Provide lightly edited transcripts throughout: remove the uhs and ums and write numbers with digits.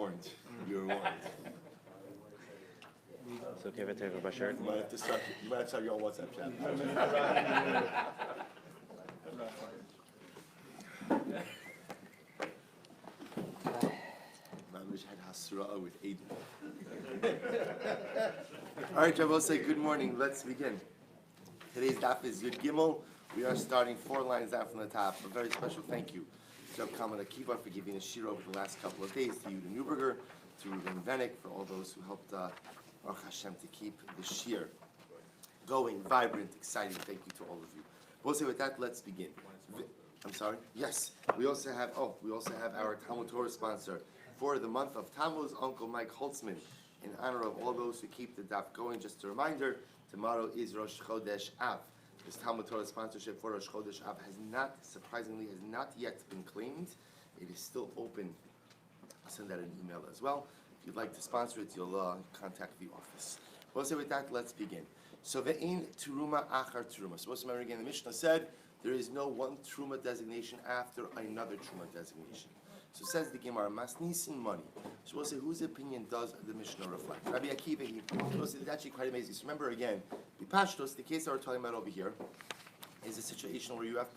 warned. You were warned. It's okay if I take off my shirt. You might have to start your own WhatsApp chat. With Aiden. All right, I will say good morning. Let's begin. Today's daf is Yud Gimel. We are starting 4 lines down from the top. A very special thank you to Rav Kalman Akiva for giving a shir over the last couple of days, to Yudah Newberger, to Ruben Venick, for all those who helped Baruch Hashem to keep the shir going, vibrant, exciting. Thank you to all of you. We'll say with that, let's begin. I'm sorry? Yes. We also have our Talmud Torah sponsor for the month of Tammuz, Uncle Mike Holtzman, in honor of all those who keep the daf going. Just a reminder, tomorrow is Rosh Chodesh Av. This Talmud Torah sponsorship for Rosh Chodesh Av has not yet been claimed. It is still open. I'll send out an email as well. If you'd like to sponsor it, you'll contact the office. Well, so with that, let's begin. So ve'ein teruma achar teruma. So remember again, the Mishnah said there is no one truma designation after another truma designation. So says the Gemara, Masnisin money. So we'll say, whose opinion does the Mishnah reflect? Rabbi Akiva, we'll say, it's actually quite amazing. So remember again, Bipashtos, the case that we're talking about over here, is a situation where you have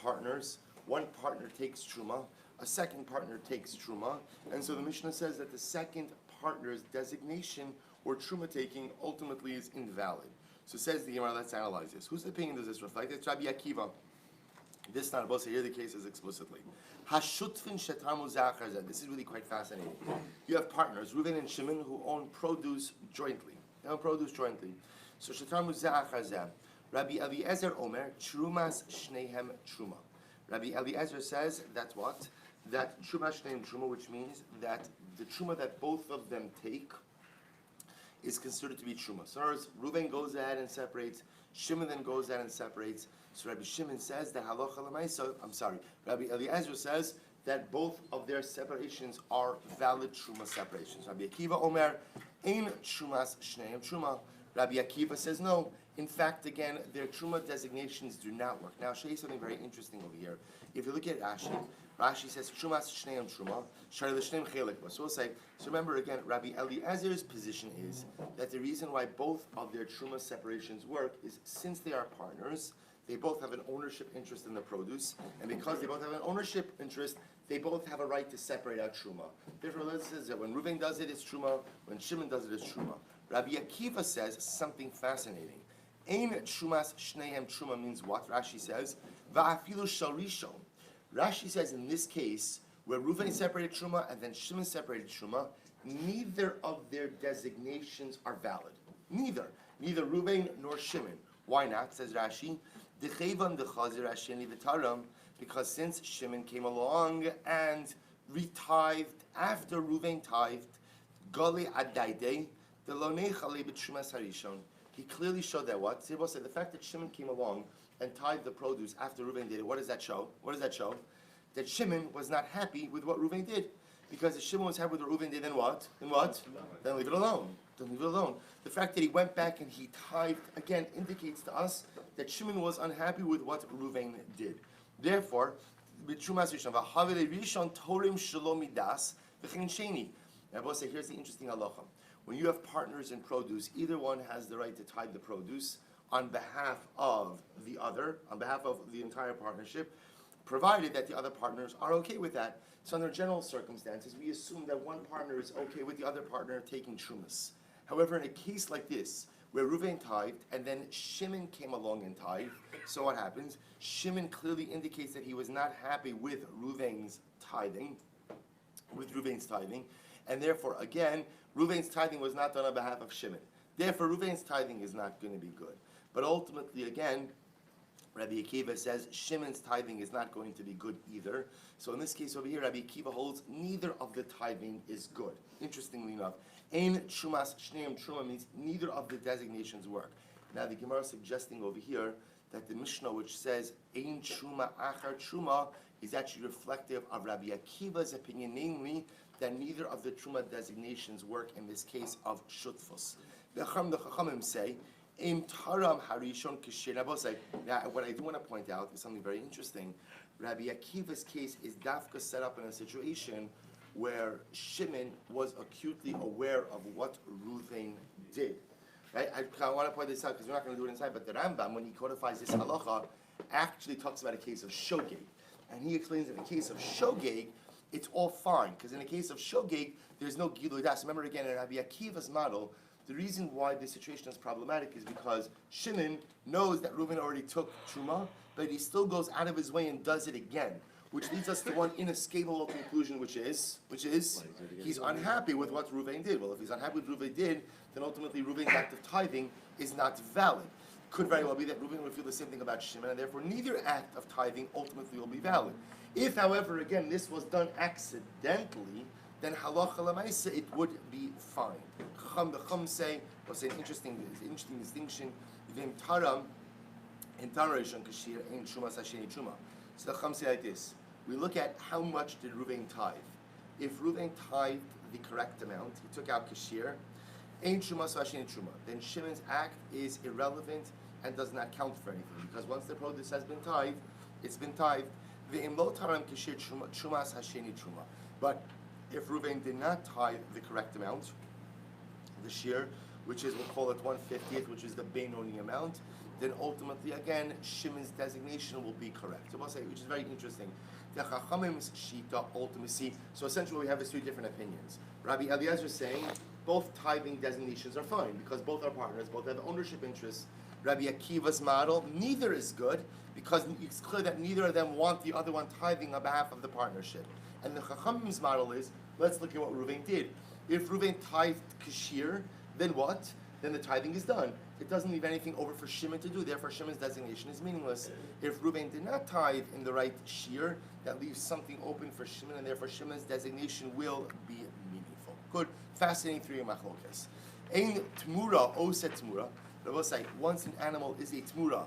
partners. One partner takes truma, a second partner takes truma, and so the Mishnah says that the second partner's designation or truma taking ultimately is invalid. So says the Gemara, let's analyze this. Whose opinion does this reflect? It's Rabbi Akiva. This time, both here the case is explicitly. Hashutfin shetarmu zachar. This is really quite fascinating. You have partners, Reuven and Shimon, who own produce jointly. They own produce jointly. So shetarmu zachar. Rabbi Eliezer Omer, trumas shnehem truma. Rabbi Eliezer says that what? That truma shnehem truma, which means that the truma that both of them take is considered to be truma. So in other words, Reuven goes ahead and separates, Shimon then goes ahead and separates. So Rabbi Shimon says that Rabbi Eliezer says that both of their separations are valid truma separations. Rabbi Akiva Omer, ein trumas shneim truma. Rabbi Akiva says no. In fact, again, their truma designations do not work. Now, I'll show you something very interesting over here. If you look at Rashi says trumas shneim truma, shari l'shneim chelik. So we'll say. So remember again, Rabbi Eliezer's position is that the reason why both of their truma separations work is since they are partners. They both have an ownership interest in the produce, and because they both have an ownership interest, they both have a right to separate out truma. Therefore, it says that when Reuven does it, it's truma. When Shimon does it, it's truma. Rabbi Akiva says something fascinating. Ein trumas shnehem truma means what? Rashi says va'afilu shel rishon. Rashi says in this case, where Reuven separated truma and then Shimon separated truma, neither of their designations are valid. Neither Reuven nor Shimon. Why not? Says Rashi. Because since Shimon came along and retithed after Reuven tithed, he clearly showed that what? Sibbo said the fact that Shimon came along and tithed the produce after Reuven did it, what does that show? That Shimon was not happy with what Reuven did. Because if Shimon was happy with what Reuven did, then what? Then leave it alone. The fact that he went back and he tithed, again, indicates to us that Shimon was unhappy with what Reuven did. Therefore, now I will say, here's the interesting halacha. When you have partners in produce, either one has the right to tithe the produce on behalf of the other, on behalf of the entire partnership, provided that the other partners are okay with that. So under general circumstances, we assume that one partner is okay with the other partner taking trumas. However, in a case like this, where Reuven tithed and then Shimon came along and tithed, so what happens? Shimon clearly indicates that he was not happy with Reuven's tithing, and therefore, again, Reuven's tithing was not done on behalf of Shimon. Therefore, Reuven's tithing is not going to be good. But ultimately, again, Rabbi Akiva says Shimon's tithing is not going to be good either. So in this case over here, Rabbi Akiva holds neither of the tithing is good. Interestingly enough, ein trumas shneim truma means neither of the designations work. Now the Gemara is suggesting over here that the Mishnah, which says ein truma achar truma, is actually reflective of Rabbi Akiva's opinion, namely that neither of the truma designations work in this case of shutfus. The Chachamim say, now, what I do want to point out is something very interesting. Rabbi Akiva's case is dafka set up in a situation where Shimon was acutely aware of what Reuven did. Right? I want to point this out because we're not going to do it inside, but the Rambam, when he codifies this halacha, actually talks about a case of shogeg. And he explains in the case of shogeg, it's all fine, because in the case of shogeg, there's no gilui das. Remember again, in Rabbi Akiva's model, the reason why this situation is problematic is because Shimon knows that Reuven already took truma, but he still goes out of his way and does it again, which leads us to one inescapable conclusion, which is he's unhappy with what Reuven did. Well, if he's unhappy with what Reuven did, then ultimately Reuven's act of tithing is not valid. Could very well be that Reuven would feel the same thing about Shimon, and therefore neither act of tithing ultimately will be valid. If, however, again, this was done accidentally, then halacha l'maisa it would be fine. Chacham say, what's an interesting distinction, v'im taram, in taram kashir, ein truma sasheni truma. So the Chacham say like this, we look at how much did Reuven tithe. If Reuven tithed the correct amount, he took out kashir, ein truma sasheni truma, then Shimon's act is irrelevant and does not count for anything, because once the produce has been tithed, it's been tithed. V'im lo taram kashir truma sasheni truma. But if Reuven did not tithe the correct amount, the shir, which is, we'll call it 1/50th, which is the Benoni amount, then ultimately, again, Shimon's designation will be correct. So we'll say, which is very interesting. The Chachamim's Shita ultimacy. So essentially, we have these three different opinions. Rabbi Eliezer is saying both tithing designations are fine because both are partners, both have ownership interests. Rabbi Akiva's model, neither is good because it's clear that neither of them want the other one tithing on behalf of the partnership. And the Chachamim's model is, let's look at what Reuven did. If Reuven tithed kashir, then what? Then the tithing is done. It doesn't leave anything over for Shimon to do. Therefore, Shimon's designation is meaningless. If Reuven did not tithe in the right shir, that leaves something open for Shimon, and therefore Shimon's designation will be meaningful. Good, fascinating three machlokes. Ein Temurah, oset Temurah. I will say, once an animal is a Temurah,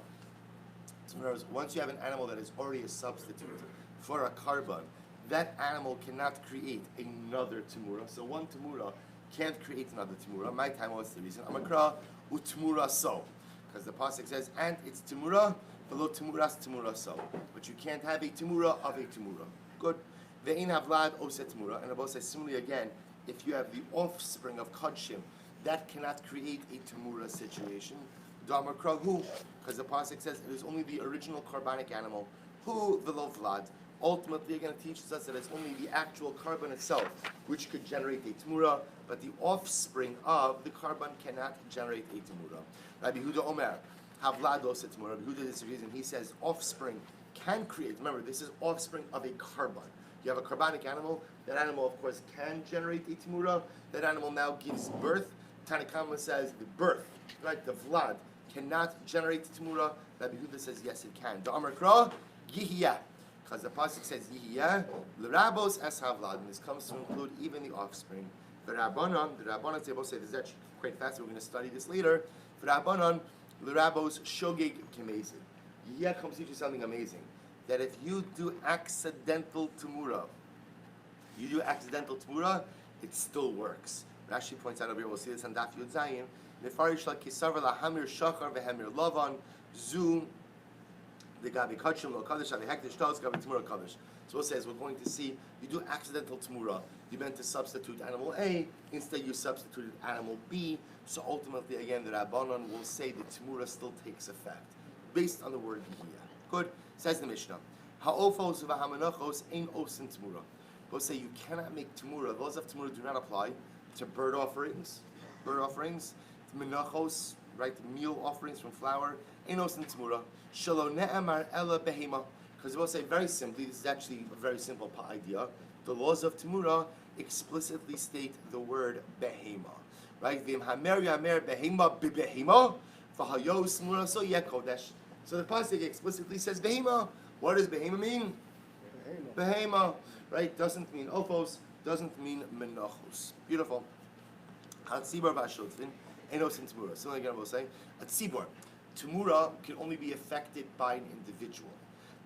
once you have an animal that is already a substitute for a karban, that animal cannot create another Temurah. So one Temurah can't create another Temurah. My time, what's the reason? Amakra u'Temurah so. Because the pasuk says, and it's Temurah, below Temurah's Temurah so. But you can't have a Temurah of a Temurah. Good. Ve'in havlad oset Temurah. And Abba says, similarly again, if you have the offspring of Kodshim, that cannot create a Temurah situation. Damakra hu. Because the pasuk says, it is only the original carbonic animal. Hu velo vlad. Ultimately, again, it teaches us that it's only the actual carbon itself which could generate a Temurah, but the offspring of the carbon cannot generate a Temurah. Rabbi Huda Omer, Havlad oset Temurah. Rabbi Huda disagrees, and he says offspring can create. Remember, this is offspring of a carbon. You have a carbonic animal. That animal, of course, can generate a Temurah. That animal now gives birth. Tanakama says the birth, right, the Vlad, cannot generate Temurah. Rabbi Huda says yes, it can. The Amar Kra, Yihiyah. Because the pasuk says Yihiyah, l'rabos es havlad, and this comes to include even the offspring. The Rabbanon say, this is actually quite fast, we're going to study this later. The Rabbanon, l'rabos shogeg kemezid. Yihiyah comes to teach you something amazing. That if you do accidental Temurah, it still works. Rashi points out over here, we'll see this on Daf Yud Zayin. Nefarish la kisavar la hamir shachar vehamir lavan, zu the Gabi Kachim lo Kaddish, the Hektish Tos, Gabi Temurah Kaddish. So it says we're going to see you do accidental Temurah. You meant to substitute animal A, instead you substituted animal B. So ultimately, again, the Rabbanon will say the Temurah still takes effect based on the word Yihiyah. Good. Says the Mishnah. Ha'ofos v'hamanachos ein osin Temurah. We'll say you cannot make Temurah. Those of Temurah do not apply to bird offerings, menachos, right, meal offerings from flour. Ein osin Temurah. Shelo ne'emar ela behema. Because we'll say very simply, this is actually a very simple idea. The laws of Temurah explicitly state the word behema. Right? V'im hamer yamer behema b'behema v'hayos Temurah so yekodesh. So the pasuk explicitly says behema. What does behema mean? Behema. Right? Doesn't mean ophos. Doesn't mean menachos. Beautiful. Hatzibor v'ashultvin. Enos in Temurah. So again, we'll say a tzibor. Temurah can only be affected by an individual.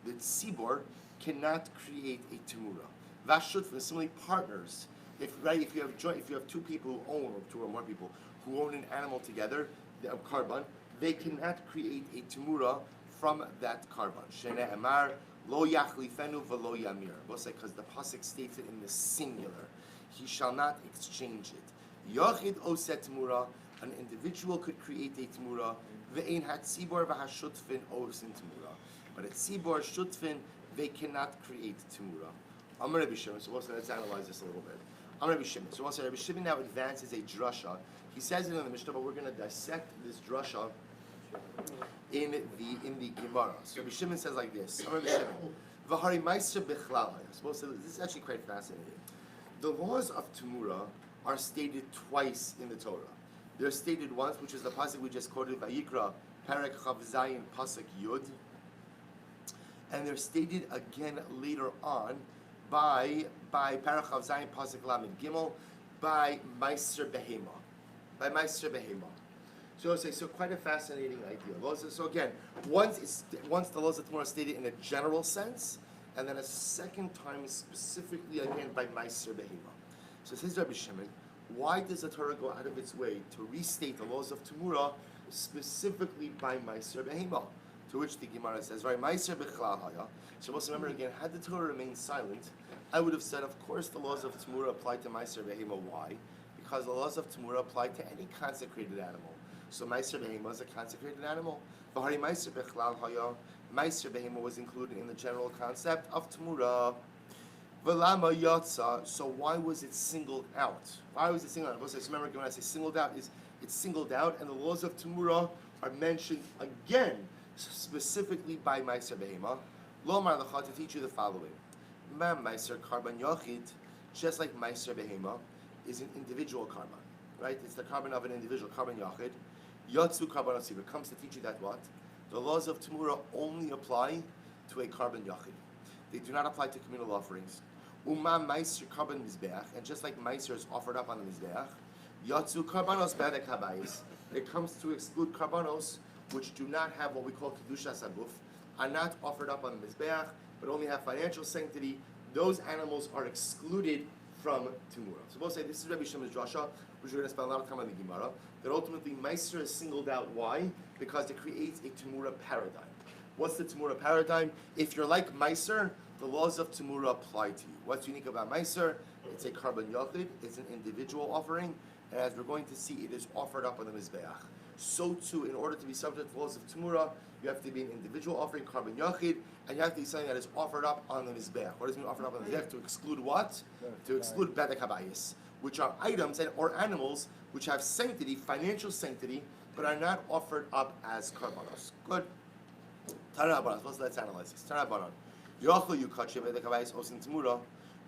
The tzibor cannot create a Temurah. Vashutva, similarly, partners. If you have two people who own, or two or more people who own an animal together, a carbon, they cannot create a Temurah from that carbon. Shene Emar Lo yachlifenu v'lo yamir. Because the pasuk states it in the singular. He shall not exchange it. Yochid oset temurah. An individual could create a temurah. Ve'ein hatzibor v'hashutfin osin temurah. But at tzibor shutfin, they cannot create temurah. Amar Rabbi Shimon. So let's analyze this a little bit. Amar Rabbi Shimon. So Rabbi Shimon now advances a drasha. He says it in the Mishnah, but we're going to dissect this drasha in the Gemara. So Rabbi Shimon says like this. Amar Rabbi Shimon. V'hari meiser bichlal. This is actually quite fascinating. The laws of temurah are stated twice in the Torah. They're stated once, which is the pasuk we just quoted, Vayikra, Perek Chav Zayin, pasuk Yud, and they're stated again later on by Perek Chav Zayin, pasuk Lamed Gimel, by Meiser Behema, So quite a fascinating idea. So again, once the laws of Temurah are stated in a general sense, and then a second time specifically again by Meiser Behema. So says Rabbi Shimon, why does the Torah go out of its way to restate the laws of Temurah specifically by Meiser Behema? To which the Gemara says, right, Meiser Bechlal Haya. So let's remember again, had the Torah remained silent, I would have said, of course, the laws of Temurah apply to Meiser Behema. Why? Because the laws of Temurah apply to any consecrated animal. So Meiser Behema is a consecrated animal. V'hari Meiser Bechlal Haya. Meiser Behema was included in the general concept of Temurah. V'lama yatsa. So why was it singled out? Why was it singled out? Remember, when I say singled out, it's singled out, and the laws of Temurah are mentioned again, specifically by Meiser Behema. Lomar lecha, to teach you the following: Ma Meiser Karban Yachid, just like Meiser Behema is an individual karban, right? It's the karban of an individual karban Yachid. Yatsu Karban Asibur comes to teach you that what? The laws of Temurah only apply to a karban Yachid. They do not apply to communal offerings. Uma Meiser Karban Mizbeach, and just like Meiser is offered up on the Mizbeach, Yatsu Karbanos Bedek Habayis, it comes to exclude Karbanos which do not have what we call Kedushas Haguf, are not offered up on the Mizbeach, but only have financial sanctity. Those animals are excluded from Temurah. So we'll say this is Rabbi Shimon's drasha, which we're going to spend a lot of time on the Gemara, that ultimately Meiser is singled out. Why? Because it creates a Temurah paradigm. What's the Temurah paradigm? If you're like Meiser, the laws of Temurah apply to you. What's unique about Meiser? It's a karban yachid, it's an individual offering, and as we're going to see, it is offered up on the Mizbeach. So too, in order to be subject to the laws of Temurah, you have to be an individual offering, karban yachid, and you have to be something that is offered up on the Mizbeach. What does it mean offered up on the Mizbeach? To exclude what? To exclude bedek habayis, which are items or animals which have sanctity, financial sanctity, but are not offered up as karbanos. Good. Let's analyze this.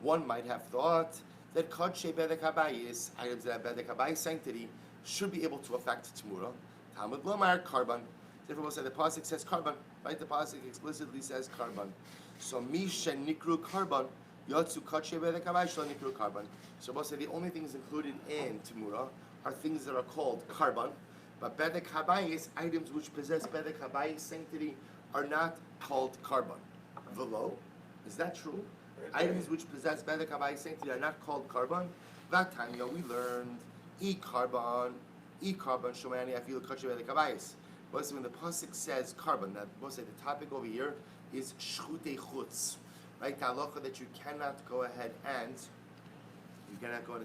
One might have thought that Kodshe Bedek Habayis, items that have Bedek Habayis sanctity, should be able to affect Temurah. Talmud Lomar, Karban. Therefore, we'll say the Pasuk says Karban, right? The Pasuk explicitly says Karban. So, Misha Nikru Karban, Yotsu Kodshe Bedek Habayis, Shal Nikru Karban. So, we'll say the only things included in Temurah are things that are called Karban, but Bedek Habayis, items which possess Bedek Habayis sanctity, are not called Karban. Velo, is that true? Items which possess Bedek Habayis sanctity are not called Karban. That time, we learned Karban, Shomani Afilu Kodshe Bedek Habayis. But when the pasuk says Karban, that we'll say the topic over here is Shchutei Chutz, right? The halacha that you cannot go ahead and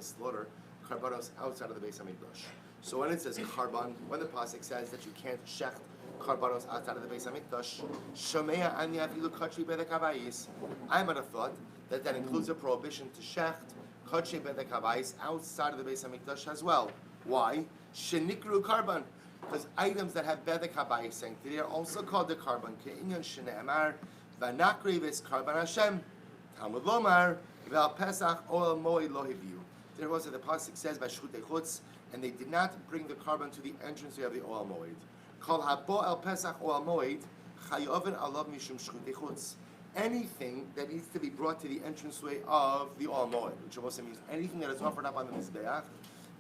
slaughter Karbanos outside of the Beis Hamikdash. So when it says Karban, when the pasuk says that you can't shecht Karbanos outside of the Beis Hamikdash, Shomea Ani Afilu Kodshe Bedek Habayis, I might have thought that includes a prohibition to shecht Kodshe Bedek Habayis outside of the Beis Hamikdash as well. Why? Shenikru Karban, because items that have Bedek Habayis sanctity are also called the Karban. Ke'inyan Shne'emar V'nakri Ves Karban Hashem Talmud Lomar V'al Pesach Oel Moed Lo Hiviu. There was the pasuk says by Shchutei Chutz, and they did not bring the Karban to the entrance of the Oel Moed. Kol habo el Pesach Oel Moed Chayoven Alav Mishum Shchutei Chutz. Anything that needs to be brought to the entranceway of the Oel Moed, which also means anything that is offered up on the Mizbeach,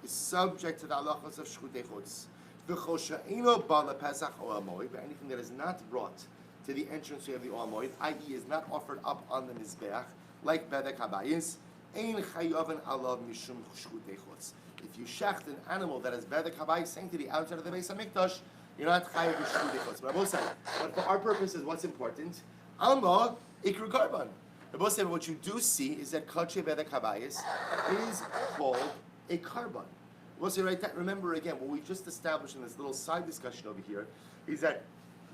is subject to the halachos of Shchutei Chutz. V'chol she'eino ba lePesach Oel Moed, but anything that is not brought to the entranceway of the Oel Moed, i.e. is not offered up on the Mizbeach, like Bedek Habayis, ein chayoven alav mishum Shchutei Chutz. If you shecht an animal that has Bedek Habayis sanctity outside of the Beis Hamikdash, you're not chayav Shchutei Chutz. But I will say, but for our purposes, what's important? Alma Ikru Karban. Rabbi said what you do see is that Kache Bedek Habayis is called a Karban. Rabbi said right that remember again what we just established in this little side discussion over here is that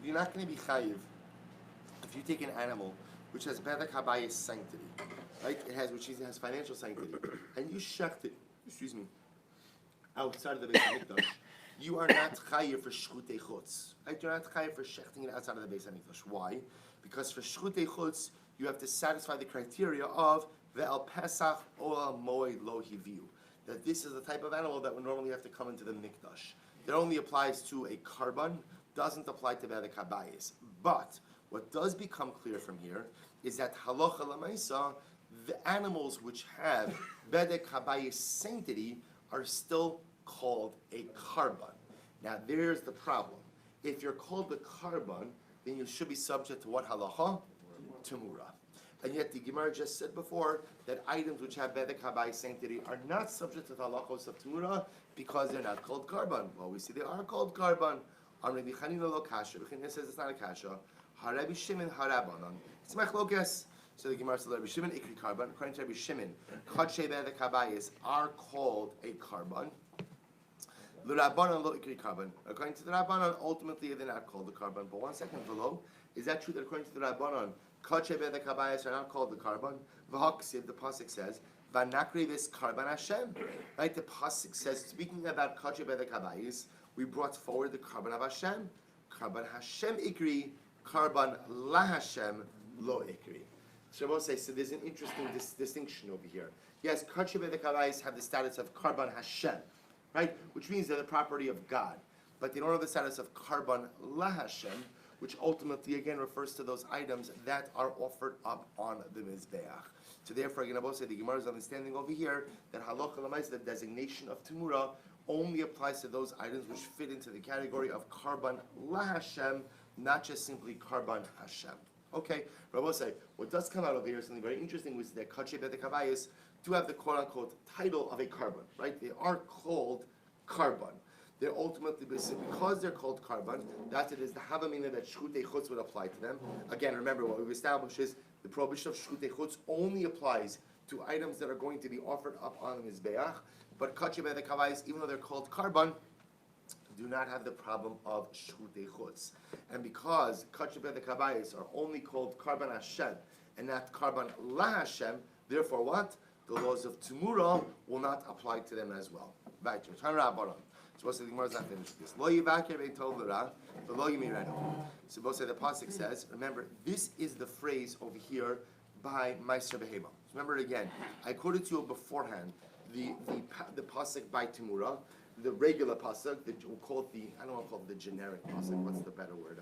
you're not going to be chayiv if you take an animal which has Bedek Habayis sanctity, right? It has has financial sanctity, and you shecht it, outside of the Beis Hamikdash. You are not chayiv for shchutei chutz, right? You're not chayiv for shechting it outside of the Beis Hamikdash. Why? Because for shchutei chutz, you have to satisfy the criteria of ve'al pesach ola moed lo hiviu. That this is the type of animal that would normally have to come into the mikdash. It only applies to a karban, doesn't apply to bedek habayis. But what does become clear from here is that halacha lamaisa, the animals which have bedek habayis sanctity are still called a karban. Now there's the problem. If you're called the karban, then you should be subject to what halacha? Temurah. And yet the Gemara just said before that items which have bedek habayis sanctity are not subject to the halachos of Temurah because they're not called karban. Well, we see they are called karban. Rabbi Chanina lo kasha. Rabbi Chanina says it's not a kasha. Rabbi Shimon harabanan. It's machlokas. So the Gemara says Rabbi Shimon ikri karban. According to Rabbi Shimon, kadshe bedek habayis are called a karban. L'Rabbanan lo ikri karban. According to the Rabbanan, ultimately they're not called the karban. But one second below, is that true that according to the Rabbanan, kadshe bedek habayis are not called the karban? V'haksiv, the pasuk says, v'nakri vis karban Hashem. Right, the pasuk says, speaking about kadshe bedek habayis, we brought forward the karban of Hashem. Karban Hashem ikri, karban la Hashem lo ikri. So we'll say, so there's an interesting distinction over here. Yes, kadshe bedek habayis have the status of karban Hashem, right? Which means they're the property of God. But they don't have the status of karban la Hashem, which ultimately again refers to those items that are offered up on the Mizbeach. So therefore, again, I will say the Gemara's understanding over here that halacha l'maisa, the designation of Temurah, only applies to those items which fit into the category of karban la Hashem, not just simply karban Hashem. Okay, but I will say, what does come out of here is something very interesting, which is that kadshe bedek habayis do have the quote-unquote title of a karban, right? They are called karban. They're ultimately, because they're called karban, that it is the havamina that shchutei chutz would apply to them. Again, remember what we've established is the prohibition of shchutei chutz only applies to items that are going to be offered up on the mizbeach. But kadshe bedek habayis, even though they're called karban, do not have the problem of shchutei chutz. And because kadshe bedek habayis are only called karban Hashem and not karban la Hashem, therefore what? The laws of Temurah will not apply to them as well. Right, so we'll say the Gemara is not finished with this. Lo yivakir ve'tov l'ra, v'lo yimirenu. So we'll say the pasuk says, remember, this is the phrase over here by Meiser Behema. So remember it again. I quoted to you beforehand the pasuk by Temurah, the regular pasuk, we'll call it the, I don't want to call it the generic pasuk. What's the better word?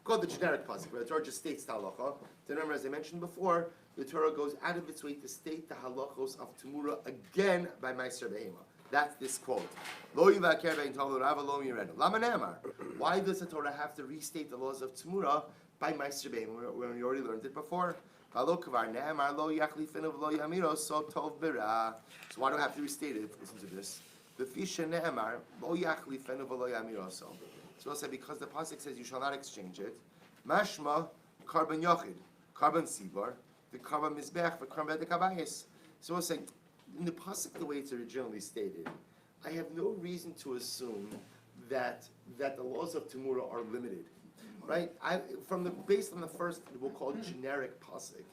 Call it the generic pasuk, where the Torah just states the halacha. So remember, as I mentioned before, the Torah goes out of its way to state the halachos of Temurah again by Meiser Behema. That's this quote. Lo yivakir ve'tov l'ra v'lo yimirenu. Lama ne'amar. Why does the Torah have to restate the laws of Temurah by Meiser Behema when we already learned it before? V'lo kvar ne'amar lo yachlifenu v'lo yamiro so tov b'ra. So why do I have to restate it? Listen to this. The fisha ne'amar lo yachlifenu v'lo yamiro so. So we'll say because the pasuk says you shall not exchange it. Mashma karban yochid, karban sidlar, the karban mizbech, the karban bedek habayis. So we'll say in the pasuk the way it's originally stated, I have no reason to assume that the laws of Temurah are limited, right? Based on the first, we'll call it generic pasuk,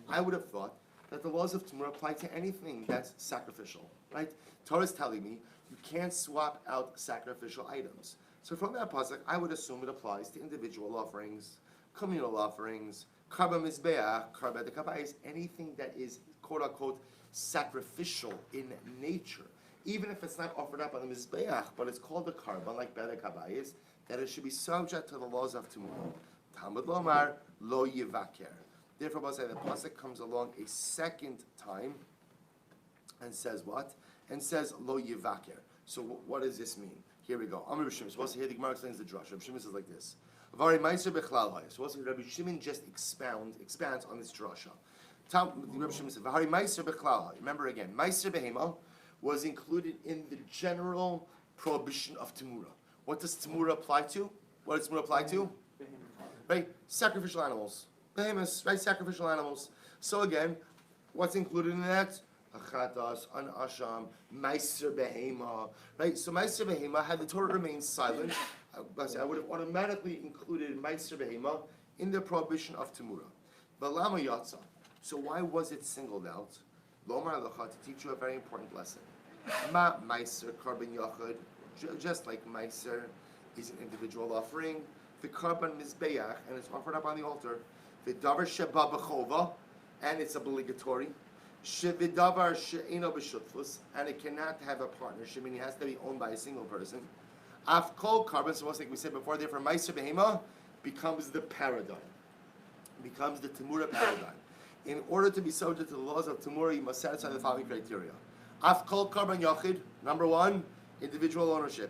I would have thought that the laws of Temurah apply to anything that's sacrificial, right? Torah is telling me you can't swap out sacrificial items. So from that pasuk, I would assume it applies to individual offerings, communal offerings, karban mizbeach, karban bedek habayis, anything that is quote unquote sacrificial in nature, even if it's not offered up on the mizbeach, but it's called a karban like bedek habayis, that it should be subject to the laws of Temurah. Talmud lomar lo yivakir. Therefore, we'll say the pasuk comes along a second time and says what? And says lo yivakir. So what does this mean? Here we go. Amr Shimon. So here the Gemara explains the drush. Rabbi Shimon says like this. Vari meiser bechlal hayos. So Rabbi Shimon just expands on this drasha. Rabbi Shimon said, "Vari meiser bechlal hayos." Remember again, meiser behema was included in the general prohibition of Temurah. What does Temurah apply to? What does Temurah apply to? Right, sacrificial animals. behemoths, right? Sacrificial animals. So again, what's included in that? Achatas, an asham, meiser behema, right? So meiser behema, had the Torah remained silent, I would have automatically included meiser behema in the prohibition of Temurah. But lama yatsa. So why was it singled out? Lomar alecha, to teach you a very important lesson. Ma meiser karban yachid, just like meiser is an individual offering, the karban mizbeach, and it's offered up on the altar. The davar sheba b'chova, and it's obligatory. Shevidavar she'eno b'shutfus, and it cannot have a partnership, meaning it has to be owned by a single person. Afkol karban, so like we said before, therefore meiser behema becomes the paradigm, becomes the Temurah paradigm. In order to be subject to the laws of Temurah, you must satisfy the following criteria. Afkol karban yachid, number one, individual ownership,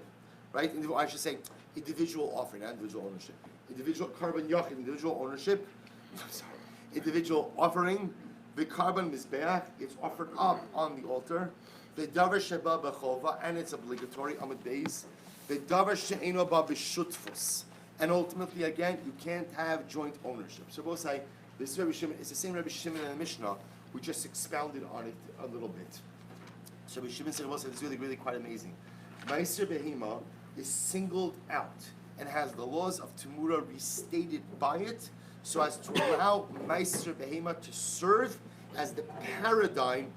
right? I should say individual offering, not individual ownership. Individual karban yachid, individual ownership. I'm sorry. Individual offering. The karban mizbeach, it's offered up on the altar. The davar sheba b'chova, and it's obligatory amid beis. The davar she'eno ba b'shutfus, and ultimately, again, you can't have joint ownership. So both say this Rabbi Shimon is the same Rabbi Shimon in the Mishnah. We just expounded on it a little bit. So Rabbi Shimon said, "It's really, really quite amazing." Meiser behema is singled out and has the laws of Temurah restated by it, so as to allow Meiser behema to serve as the paradigm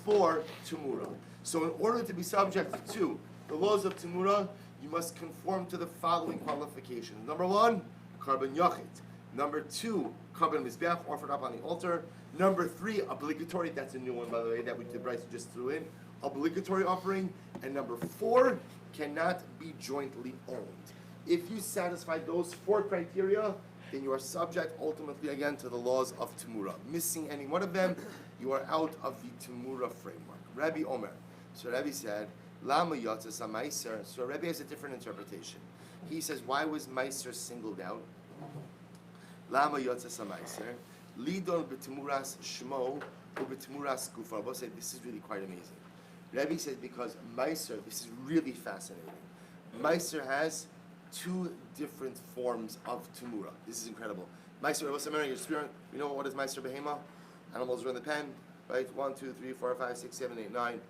for Temurah. So in order to be subject to the laws of Temurah, you must conform to the following qualifications. Number one, karban yachid. Number two, karban mizbeach, offered up on the altar. Number three, obligatory, that's a new one by the way, that the Bryce just threw in, obligatory offering. And number four, cannot be jointly owned. If you satisfy those four criteria, then you are subject ultimately again to the laws of Temurah. Missing any one of them, you are out of the Temurah framework. Rabbi Omer. So Rabbi said, Lama yatzas meiser. So Rabbi has a different interpretation. He says, why was meiser singled out? Lama yatzas meiser. Lidon b'temuras shmo or b'temuras gufa. Both say this is really quite amazing. Rabbi says because meiser, this is really fascinating. Meiser has two different forms of Temurah. This is incredible. Meiser, what's the meaning? You know what is Meiser behema? Animals are in the pen, right? 1, 2, 3, 4, 5, 6, 7, 8, 9,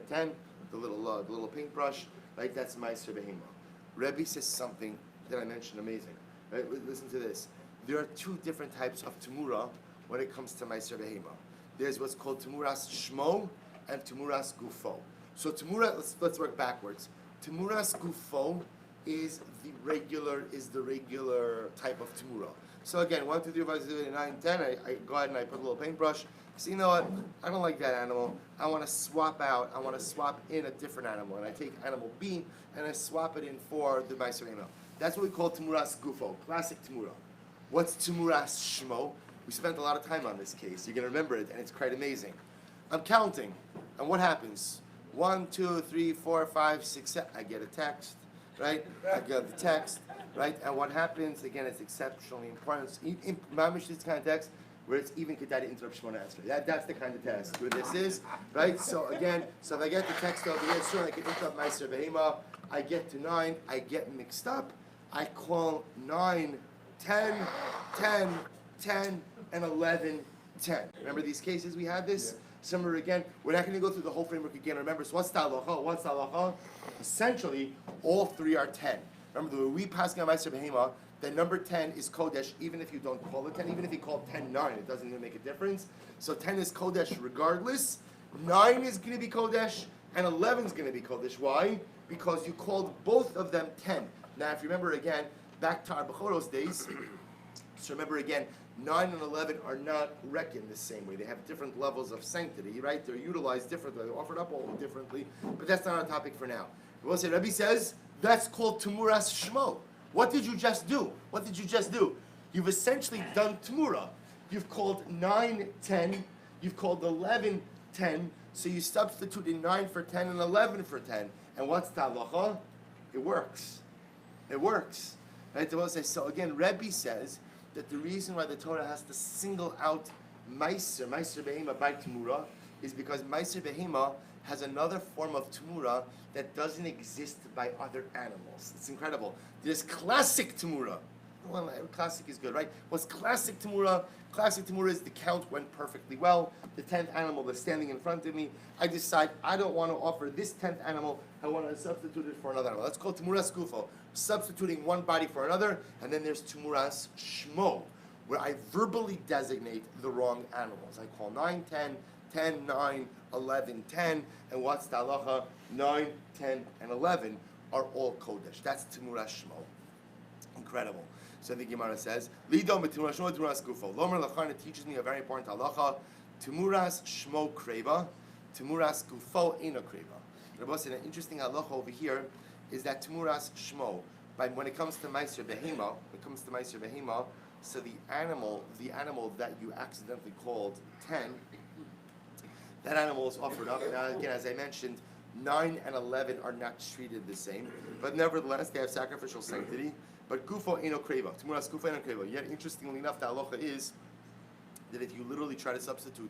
10. The little paintbrush, right? That's Meiser behema. Rebbe says something that I mentioned amazing. Right? Listen to this. There are two different types of Temurah when it comes to Meiser behema. There's what's called Temuras shmo and Temuras gufo. So Temurah, let's work backwards. Temuras gufo is the regular type of Temurah. So again, 1, 2, 3, 4, 5, 6, 7, 8, 9, 10. I go ahead and I put a little paintbrush. So you know what? I don't like that animal. I want to swap in a different animal. And I take animal B and I swap it in for the Meiser behema. That's what we call Temuras gufo, classic Temurah. What's Temuras shmo? We spent a lot of time on this case. You're going to remember it, and it's quite amazing. I'm counting, and what happens? 1, 2, 3, 4, 5, 6, 7. I get a text. Right? I got the text, right? And what happens, again, it's exceptionally important. In Mamish, this kind of text, where it's even Kedai interrupt Shemona answer. That's the kind of text where this is, right? So again, if I get the text over here, sure, I can interrupt Meiser behema. I get to 9, I get mixed up. I call 9, 10, 10, 10, and 11, 10. Remember these cases we had this? Yeah. Similar again. We're not going to go through the whole framework again. Remember, so what's the halacha? What's the halacha? Essentially, all three are 10. Remember, the way we pass on Meiser behema, the number 10 is Kodesh, even if you don't call it 10. Even if you call 10 9, it doesn't even make a difference. So 10 is Kodesh regardless. 9 is going to be Kodesh, and 11 is going to be Kodesh. Why? Because you called both of them 10. Now, if you remember again, back to our Bechoros days, so remember again, 9 and 11 are not reckoned the same way. They have different levels of sanctity, right? They're utilized differently. They're offered up all differently. But that's not our topic for now. We'll say, Rabbi says, that's called Temuras shmo. What did you just do? What did you just do? You've essentially done Temurah. You've called 9, 10. You've called 11, 10. So you substituted 9 for 10 and 11 for 10. And what's the halacha? It works. It works. Right? So again, Rebbe says that the reason why the Torah has to single out Meiser behema by Temurah is because Meiser behema has another form of Temurah that doesn't exist by other animals. It's incredible. There's classic Temurah, Well, classic is good, right? What's classic Temurah? Classic Temurah is the count went perfectly well. The 10th animal is standing in front of me. I decide I don't want to offer this 10th animal. I want to substitute it for another animal. That's called Temurah Skufo. Substituting one body for another. And then there's Temurah Shmo, where I verbally designate the wrong animals. I call 9, 10, 10, 9, 11, 10. And what's the halacha? 9, 10, and 11 are all Kodesh. That's Temurah Shmo. Incredible. So the Gemara says, Lido Temurah Shmo Temurah Skufo. Lomer Lacharna teaches me a very important halacha. Temurah Shmo Kreva, Temurah Skufo Eino Kreva. Rabbi said an interesting halacha over here is that Temurah Shmo, when it comes to Meiser Behema, so the animal that you accidentally called 10, that animal is offered up. Now again, as I mentioned, 9 and 11 are not treated the same, but nevertheless they have sacrificial sanctity. But Gufo Eino Kreva, Temurah Skufo Eino Kreva. Yet interestingly enough, the halacha is that if you literally try to substitute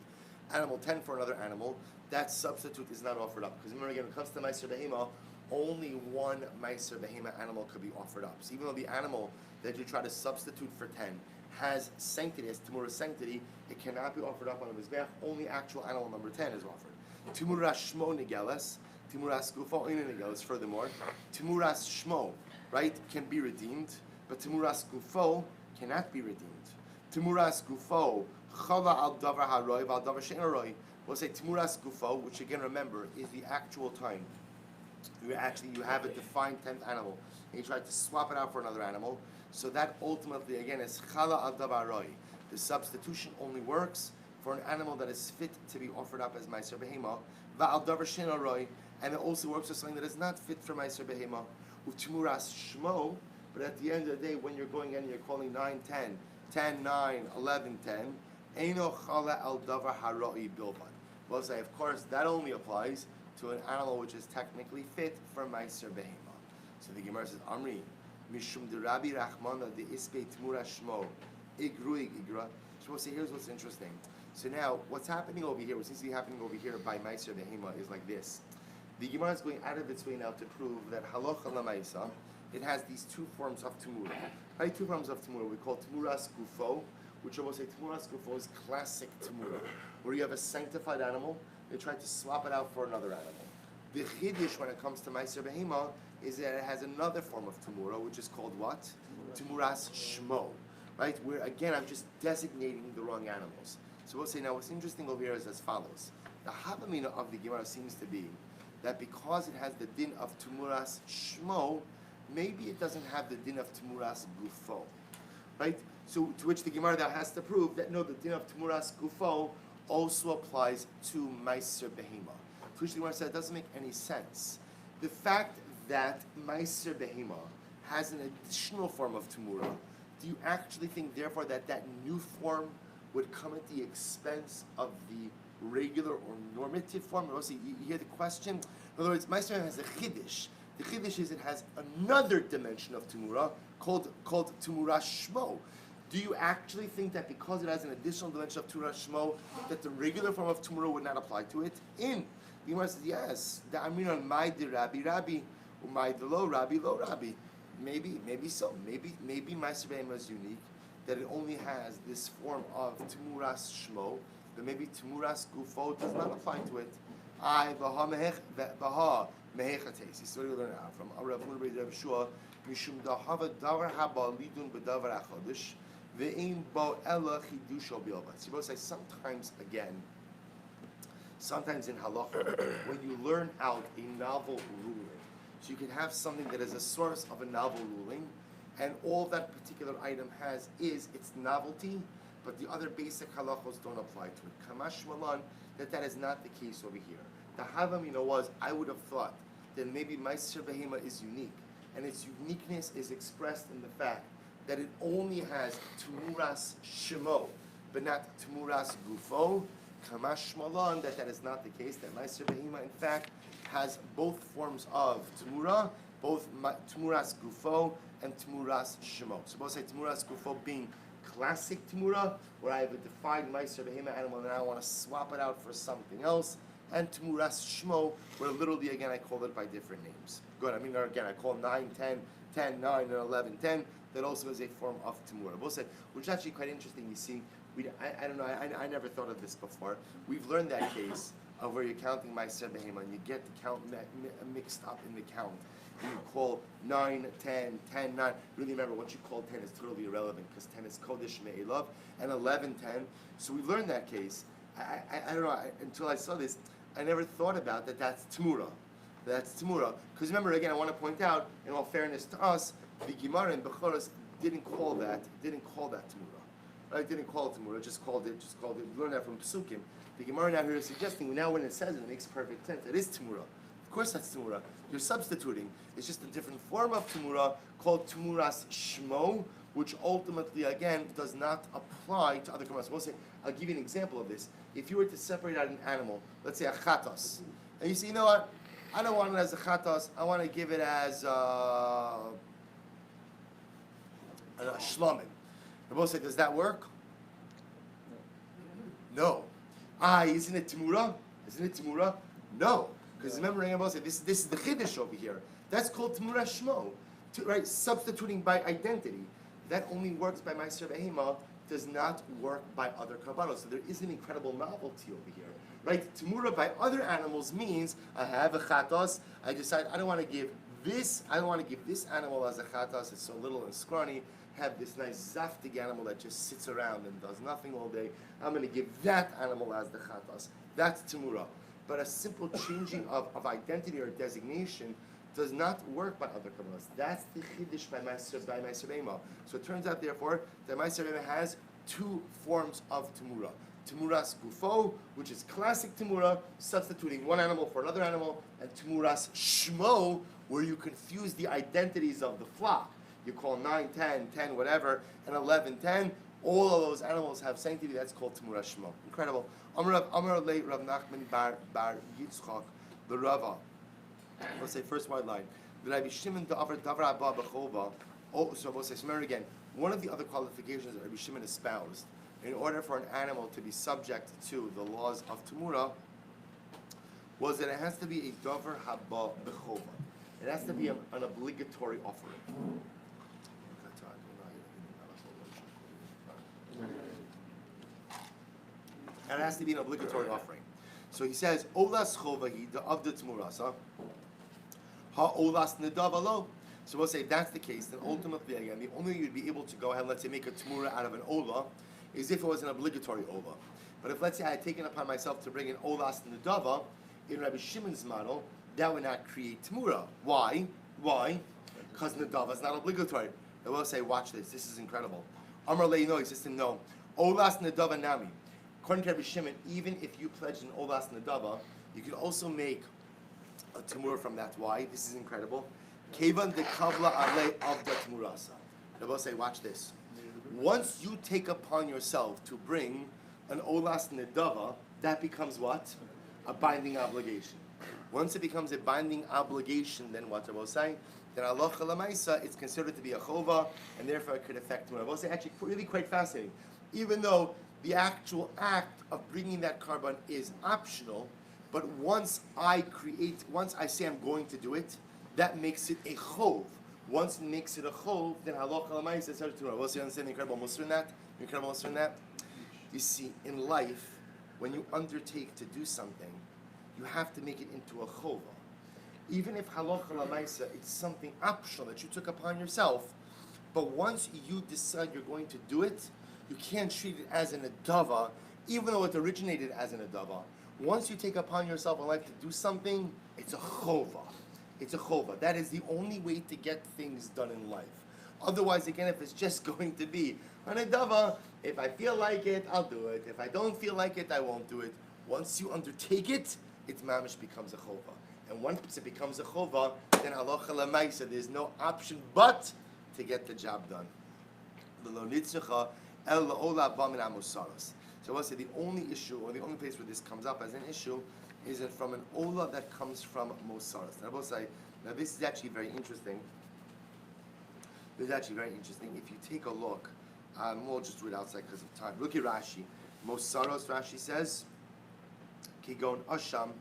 animal 10 for another animal, that substitute is not offered up. Because remember again, when it comes to Meiser Behema, only one Meiser Behema animal could be offered up. So even though the animal that you try to substitute for 10 has sanctity, has Temurah sanctity, it cannot be offered up on the Mizbeach. Only actual animal number 10 is offered. Temurah Shmo Nigeles, Temurah Skufo Eino Nigeles. Furthermore, Temurah Shmo, right, can be redeemed, but Temurah Skufo cannot be redeemed. Temurah Skufo, Chala al Davar Haroi, Val Davar Shein Haroi. We'll say Temurah Skufo, which again remember is the actual time. You have a defined 10th animal, and you try to swap it out for another animal. So that ultimately again is Chala al Davar Haroi. The substitution only works for an animal that is fit to be offered up as Meiser Behema. Val Davar Shein Haroi, and it also works for something that is not fit for Meiser Behema. Temurah Shmo, but at the end of the day, when you're going in and you're calling 9, 10, 10, 9, 11, 10, Eino Chala al Davar Haroi Bilban. Well, say, of course, that only applies to an animal which is technically fit for Meiser Behema. So the Gemara says, Amri, Mishum de Rabbi Rachmana de Ispe Temurah Shmo, Igruig Igra. So we'll say, here's what's interesting. So now, what's happening over here, what seems to be happening over here by Meiser Behema is like this. The Gemara is going out of its way now to prove that halacha lamaisa, it has these two forms of Temurah. Right, two forms of Temurah. We call Temurah Skufo, which I will say Temurah Skufo is classic Temurah, where you have a sanctified animal, they try to swap it out for another animal. The Chiddush, when it comes to Meiser Behema, is that it has another form of Temurah, which is called what? Temurah Shmo. Right, where again I'm just designating the wrong animals. So we'll say now what's interesting over here is as follows. The Havamina of the Gemara seems to be that because it has the din of Temurah Shmo, maybe it doesn't have the din of Temurah Gufo, right? So to which the Gemara now has to prove that no, the din of Temurah Gufo also applies to Meiser Behema. To which the Gemara said it doesn't make any sense. The fact that Meiser Behema has an additional form of Temurah, do you actually think therefore that that new form would come at the expense of the regular or normative form? Also, you hear the question? In other words, Meiser has a chiddush. The chiddush is it has another dimension of Temurah called Temurah Shmo. Do you actually think that because it has an additional dimension of Temurah Shmo, that the regular form of Temurah would not apply to it? The Gemara says yes. The Amrin on my de Rabbi, my de lo Rabbi. Maybe so. Maybe Meiser Behema is unique, that it only has this form of Temurah Shmo. But maybe Temurah Gufo does not apply to it. This is what we learn out from Rabbi Shmuel Mishum dahava davar haba lidun bedavar achodesh ve'in bo ela chidusho bilvat. So you both say sometimes in halacha, when you learn out a novel ruling, so you can have something that is a source of a novel ruling, and all that particular item has is its novelty, but the other basic halachos don't apply to it. Kamash malan, that is not the case over here. The havamina was, I would have thought that maybe Meiser Behema is unique, and its uniqueness is expressed in the fact that it only has Temurah Shmo, but not Temurah Gufo. Kamash malan, that is not the case. That Meiser Behema, in fact, has both forms of Temurah, both Temurah Gufo and Temurah Shmo. So both say Temurah Gufo being classic Temurah, where I have a defined Meiser Behema animal and I want to swap it out for something else, and Temurah Shmo, where literally again I call it by different names. Good. I mean, again I call 9, 10, 10, 9, and 11, 10. That also is a form of Temurah. We'll say, which is actually quite interesting. You see, I don't know, I never thought of this before. We've learned that case of where you're counting Ma'aser Behema and you get the count mixed up in the count. And you call 9, 10, 10, 9. Really remember, what you call 10 is totally irrelevant because 10 is Kodesh Me'elav and 11, 10. So we learned that case. I don't know, until I saw this, I never thought about that. That's Temurah. That's Temurah. Because remember, again, I want to point out, in all fairness to us, the Gemara in Bechoros didn't call that Temurah. Right? Didn't call it Temurah, just called it. We learned that from Psukim. The Gemara now here is suggesting, now when it says it, it makes perfect sense. It is Temurah. Of course that's Temurah. You're substituting. It's just a different form of Temurah called Temurah's Shmo, which ultimately, again, does not apply to other commands. I'll give you an example of this. If you were to separate out an animal, let's say a chatos, and you say, you know what, I don't want it as a chatos, I want to give it as a shlomin. They both say, does that work? No. Isn't it Temurah? No. Because remember, Rabbi said, this is the Chiddush over here. That's called Temurah Shmo. Right? Substituting by identity. That only works by Ma'aser Behema, does not work by other karbanos. So there is an incredible novelty over here. Right? Temurah by other animals means I have a chatos, I decide I don't want to give this animal as a chatos, it's so little and scrawny, have this nice zaftig animal that just sits around and does nothing all day. I'm going to give that animal as the chatos. That's Temurah. But a simple changing of identity or designation does not work by other kabbalas. That's the chiddush by Ma'aser Behema. So it turns out, therefore, that Ma'aser Behema has two forms of Temurah. Temurah's Gufo, which is classic Temurah, substituting one animal for another animal, and Temurah's Shmo, where you confuse the identities of the flock. You call 9, 10, 10, whatever, and 11, 10. All of those animals have sanctity. That's called Temurah Shmo. Incredible. Amar le Rav Nachman bar Yitzchak the Rava. Let's say first wide line. The Rabbi Shimon Davar Abba Bechova. Oh, so we'll say remember again. One of the other qualifications that Rabbi Shimon espoused in order for an animal to be subject to the laws of Temurah was that it has to be a Davar Haba Bechova. It has to be an obligatory offering. And it has to be an obligatory offering. So he says, Olas chovahi of the Temurasa, ha olas nedavalo. So we'll say if that's the case, then ultimately again, the only way you'd be able to go ahead and let's say make a Temurah out of an ola is if it was an obligatory ola. But if let's say I had taken upon myself to bring an olas nedava in Rabbi Shimon's model, that would not create Temurah. Why? Because nedava is not obligatory. I will say, watch this. This is incredible. Amar leino, he says to him, no. Olas nedava nami. According to Rabbi Shimon, even if you pledged an olas nedava, you could also make a Temurah from that. Why? This is incredible. Kevan de kavla ale of the Temurasa. Rabbi say, watch this. Once you take upon yourself to bring an olas nedava, that becomes what? A binding obligation. Once it becomes a binding obligation, then what Rabbi say? Then halacha lemaisa, it's considered to be a chova, and therefore it could affect Temurah. Rabbi say, actually, really quite fascinating. Even though the actual act of bringing that carbon is optional, but once I say I'm going to do it, that makes it a chov. Once it makes it a chov, then halacha l'maisa is Temurah. We'll see, understand the incredible mussar in that? You see, in life, when you undertake to do something, you have to make it into a chova. Even if halacha l'maisa, it's something optional that you took upon yourself, but once you decide you're going to do it, you can't treat it as an adava, even though it originated as an adava. Once you take upon yourself in life to do something, it's a chova. It's a chova. That is the only way to get things done in life. Otherwise, again, if it's just going to be an adava, if I feel like it, I'll do it. If I don't feel like it, I won't do it. Once you undertake it, it mamish becomes a chova. And once it becomes a chova, then halacha l'maisa, there's no option but to get the job done. So I'll say the only issue, or the only place where this comes up as an issue, is it from an ola that comes from mosaras. Now, I will say, now this is actually very interesting. This is actually very interesting. If you take a look, we'll just read outside because of time. Look at Rashi. Mosaros, Rashi says, Kigon Asham,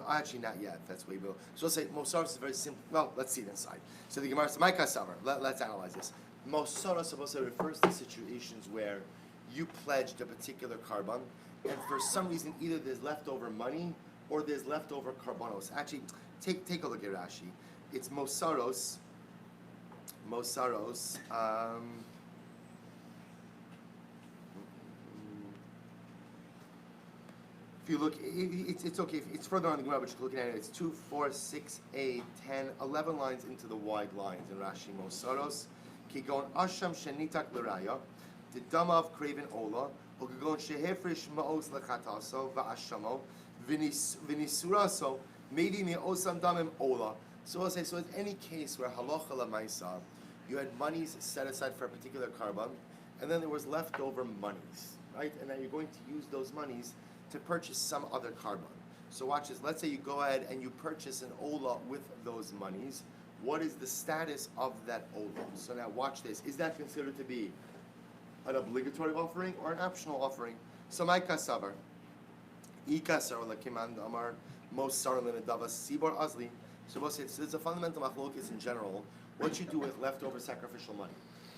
Actually, not yet. That's way below. So let's say Mosaros is very simple. Well, let's see it inside. So the Gemara says, "My kasavar." Let's analyze this. Mosaros supposed to refers to situations where you pledged a particular carbon, and for some reason either there's leftover money or there's leftover carbonos. Actually, take a look at Rashi. It's Mosaros. Mosaros. If you look, it's okay. It's further on the Gemara, but you're looking at it. It's 2, 4, 6, 8, 10, 11 lines into the wide lines in Rashi. Mosaros. Kigon Asham Shenitak L'Raya. The Damav Craven Ola. Ogagon Shehefresh Maos Lechataso Va'ashamo. Vinisuraso. Maybe me Osam Damim Ola. So I'll say, so in any case where halacha lamaisa, you had monies set aside for a particular carbon, and then there was leftover monies, right? And now you're going to use those monies to purchase some other carbon. So watch this. Let's say you go ahead and you purchase an ola with those monies. What is the status of that ola? So now watch this. Is that considered to be an obligatory offering or an optional offering? So my kasavar, ikasar lakiman amar most sarlin adavas sibor azli. So there's a fundamental machlokes in general. What you do with leftover sacrificial money.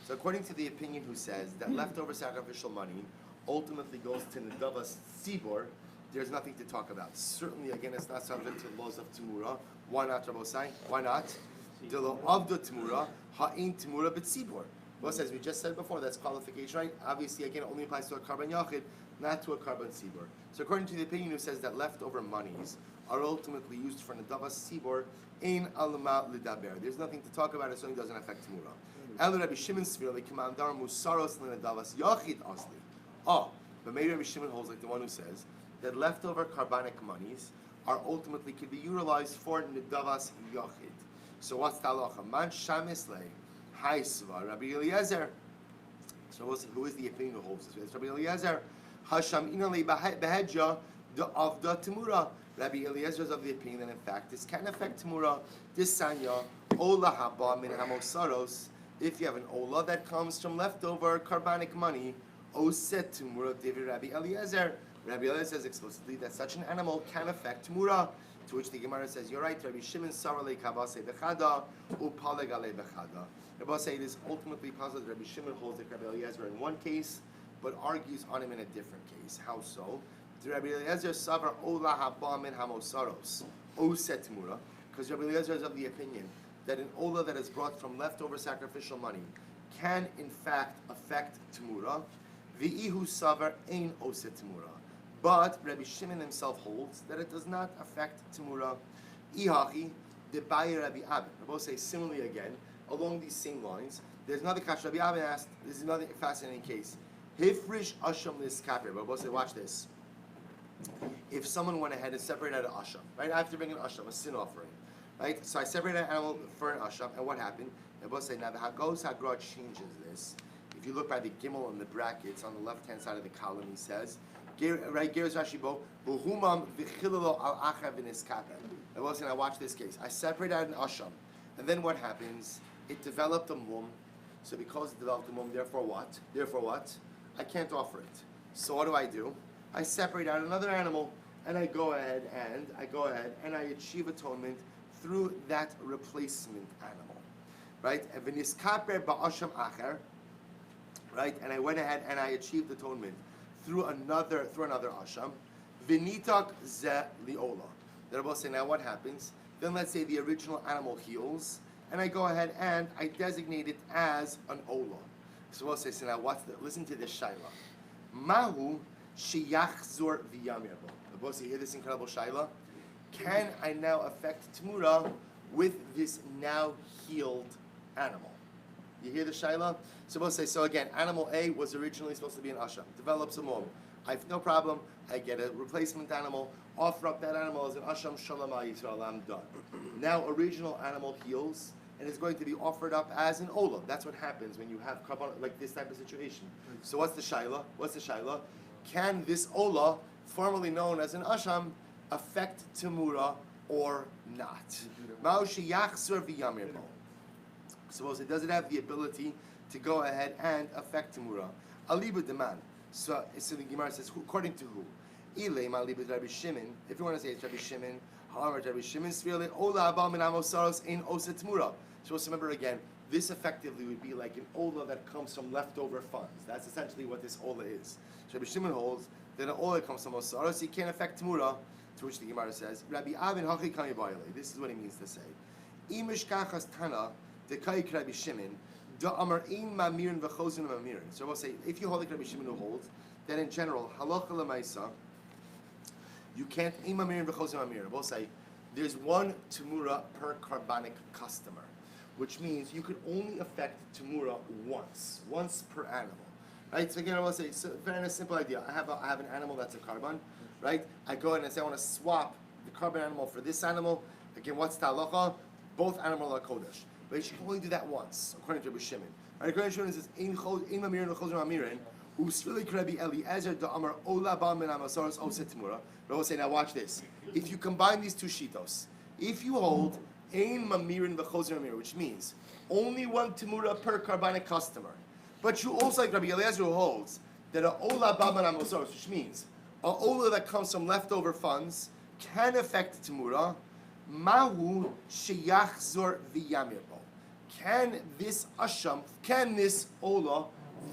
So according to the opinion who says that leftover sacrificial money ultimately goes to Nedavas Tzibor, there's nothing to talk about. Certainly, again, it's not subject to the laws of Temurah. Why not, Rabbosai? Why not? The law of the Temurah, ha'in Temurah b'tzibor. Well, as we just said before, that's qualification, right? Obviously, again, it only applies to a carbon yachid, not to a carbon tzibor. So according to the opinion who says that leftover monies are ultimately used for Nedavas Tzibor, ein alma lidaber. There's nothing to talk about, it certainly doesn't affect Temurah. El Rabbi Shimon Silber, Kimandar Musaros Nedavas Yachid Asli. Oh, but maybe Rabbi Shimon holds like the one who says that leftover carbonic monies are ultimately could be utilized for Nedavas Yachid. So what's the halacha? Man Shamisle, Haisva, Rabbi Eliezer. So who is the opinion who holds this? It's Rabbi Eliezer. Hasham Inale Behedja of the Temurah. Rabbi Eliezer is of the opinion that in fact this can affect Temurah. This sanya Ola Haba Min Hamosaros. If you have an Ola that comes from leftover carbonic money, Oset Temurah David Rabbi Eliezer. Rabbi Eliezer says explicitly that such an animal can affect Temurah. To which the Gemara says, you're right, Rabbi Shimon Sarale Kabase Bechada, Upalegale Bechada. Rabbi say it is ultimately positive that Rabbi Shimon holds that Rabbi Eliezer in one case, but argues on him in a different case. How so? Rabbi Eliezer Savar Ola Haba Min Hamosaros, Oset Temurah, because Rabbi Eliezer is of the opinion that an Ola that is brought from leftover sacrificial money can in fact affect Temurah. V'ihu Savar Ein Oset Temurah. But Rabbi Shimon himself holds that it does not affect Temurah. Ihachi, the Bayer Rabbi Abin. Rabbi say similarly again, along these same lines. There's another question. Rabbi Abin asked, this is another fascinating case. Hifrish Asham Liskaper. Rabbi say, watch this. If someone went ahead and separated an Asham, right? I have to bring an Asham, a sin offering, right? So I separated an animal for an Asham, and what happened? Rabbi say, now the Hagos Hagra changes this. If you look by the Gimel in the brackets on the left-hand side of the column, he says, right, Geras Rashibo, Buhumam Vichilolo al Acha Viniskaper. I was saying, I watched this case. I separated out an Asham, and then what happens? It developed a mum. So because it developed a mum, therefore what? Therefore what? I can't offer it. So what do? I separate out another animal, and I go ahead and I achieve atonement through that replacement animal, right? And Viniskaper ba'asham acher, right? And I went ahead and I achieved atonement through another asham. Vinitak ze liola. The Rebbe say, now what happens? Then let's say the original animal heals, and I go ahead and I designate it as an ola. So we'll say, so now listen to this shaila. Mahu sheyachzor v'yamir bo. The Rebbe say, hear this incredible shaila? Can I now affect Temurah with this now healed animal? You hear the shaila? So we'll say, so again, animal A was originally supposed to be an asham, develops a mum. I have no problem. I get a replacement animal, offer up that animal as an asham shalom yisrael. I'm done. Now, original animal heals and is going to be offered up as an olam. That's what happens when you have carbon like this type of situation. So what's the shaila? Can this ola, formerly known as an asham, affect Temurah or not? Ma'oshi yachzor v'yamir bo. Suppose it doesn't have the ability to go ahead and affect Temurah. Aliba demand. So the Gemara says, according to who? Ilay Mali with Rabbi Shimon. If you want to say it's Rabbi Shimon, however, Rabbi Shimon Svirle Ola Abal Min Amosaros in Osa Temurah. So let's remember again, this effectively would be like an Ola that comes from leftover funds. That's essentially what this Ola is. So Rabbi Shimon holds that an Ola comes from Osaros, he can't affect Temurah, to which the Gemara says, Rabbi Avin Hachi Kami Baile. This is what he means to say. Imish Kachas Tana, the Kaik Rabbi Shimon, Da Amar Ein Mamirin V'chozin Mamirin. So we'll say, if you hold like Rabbi Shimon who holds, then in general, Halacha L'maisa, you can't Ein Mamirin V'chozin Mamirin. We'll say, there's one Temurah per carbonic customer, which means you could only affect Temurah once per animal. Right? So again, I will say, it's a very simple idea. I have an animal that's a carbon, right? I go in and say, I want to swap the carbon animal for this animal. Again, what's the halacha? Both animals are kodesh. But you can only do that once, according to Rabbi Shimon. Right? According to Shimon, it says, Ein mamirin v'chozim mamirin, usvili k'Rabbi Eliezer da'amar ola ba min amasaros oset Temurah. But I will say, now watch this. If you combine these two shitos, if you hold Ein mamirin v'chozim mamirin, which means only one Temurah per carbonic customer, but you also, like Rabbi Eliezer, who holds that a ola ba min amasaros, which means a ola that comes from leftover funds can affect Temurah. Mahu sheyachzor v'yamirbo. Can this ola,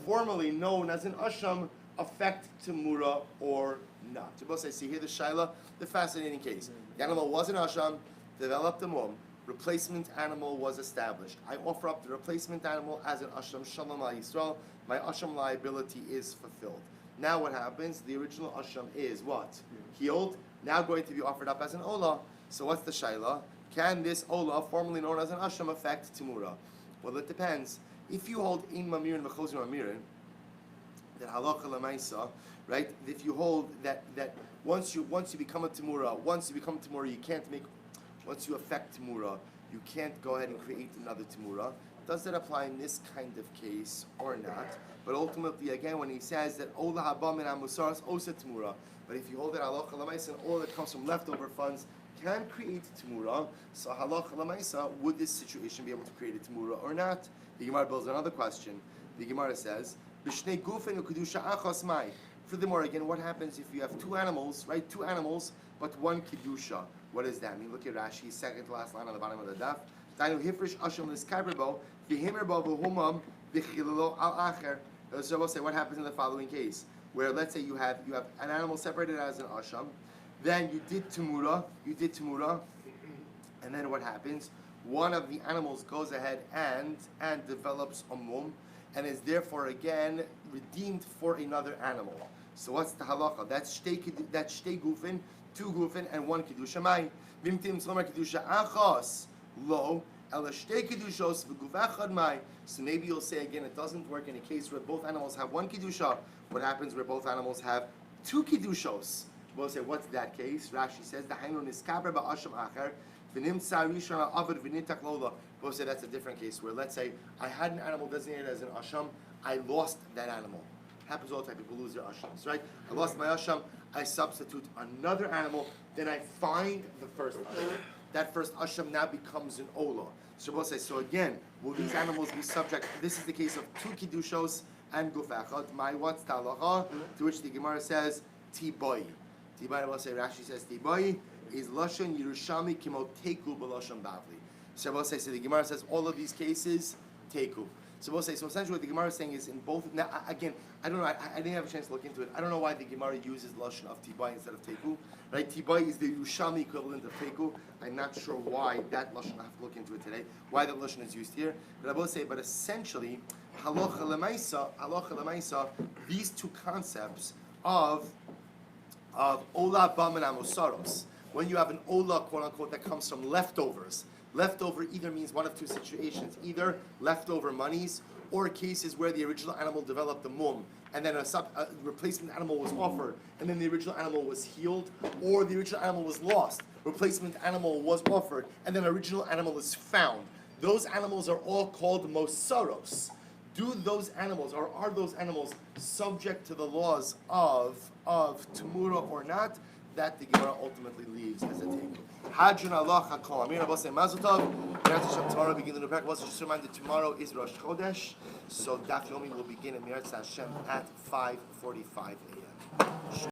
formerly known as an asham, affect Temurah or not? To both say, see here the shaila, the fascinating case. The animal was an asham, developed a mum, replacement animal was established. I offer up the replacement animal as an asham, shalom al Yisrael. My asham liability is fulfilled. Now what happens? The original asham is what? Healed. Now going to be offered up as an ola. So what's the shaila? Can this ola, formerly known as an asham, affect Temurah? Well, it depends. If you hold in mamirin v'chozim mamirin, that halacha l'maisa, right? If you hold that once you become a Temurah, you can't make. Once you affect Temurah, you can't go ahead and create another Temurah. Does that apply in this kind of case or not? But ultimately, again, when he says that ola haba min amusaras osa Temurah, but if you hold it halacha l'maisa, and all that comes from leftover funds can create Temurah, so halacha l'maisa, would this situation be able to create a Temurah or not? The Gemara builds another question. The Gemara says, B'shnei gufen u'kedusha achos mai. Furthermore, again, what happens if you have two animals, right? Two animals, but one kedusha. What does that mean? Look at Rashi, second to last line on the bottom of the daf. Dainu hifresh asham l'skaberbo, v'himerbo v'humam v'chilalo al acher. So we'll say, what happens in the following case? Where, let's say you have an animal separated as an asham, then you did Temurah, and then what happens? One of the animals goes ahead and develops a mum, and is therefore again redeemed for another animal. So what's the halacha? That's shtei gufin, two gufin, and one kedusha mai. Vimtim tzlomer kedusha achos lo ela shtei kedushos v'guf echad mai. So maybe you'll say again, it doesn't work in a case where both animals have one kedusha. What happens where both animals have two kedushos? We'll say, what's that case? Rashi says, the hainu niskaber ba'asham acher v'nimtza rishon ha'avad v'nitak lola. We'll say that's a different case where, let's say, I had an animal designated as an asham, I lost that animal. Happens all the time, people lose their ashams, right? I lost my asham, I substitute another animal, then I find the first asham. That first asham now becomes an ola. So we'll say, so again, will these animals be subject? This is the case of two kiddushos and guf echad. My what's talacha? To which the Gemara says, tiboi. Tiboi, we'll say, Rashi says, tiboi is lashon Yerushalmi kimo teku b'lashon bavli. So we'll say, so the Gemara says, all of these cases, teku. So we'll say, so essentially what the Gemara is saying is in both, now again, I don't know, I didn't have a chance to look into it. I don't know why the Gemara uses lashon of tiboi instead of teku. Right? Tiboi is the Yerushalmi equivalent of teku. I'm not sure why that lashon, I have to look into it today, why that lashon is used here. But I will say, but essentially, halacha l'maisa, these two concepts of ola baman amosaros, when you have an ola, quote unquote, that comes from leftovers. Leftover either means one of two situations, either leftover monies or cases where the original animal developed a mum and then a replacement animal was offered and then the original animal was healed, or the original animal was lost, replacement animal was offered and then original animal is found. Those animals are all called mosaros. Do those animals, or are those animals subject to the laws of Temurah or not? That the Gemara ultimately leaves as a take. Hadron Allah Hakol. Amir Rabbi say Mazel Tov. Tomorrow begin the new parak. Also, just a reminder, tomorrow is Rosh Chodesh, so Daf Yomi will begin in Meretz Hashem at 5:45 a.m.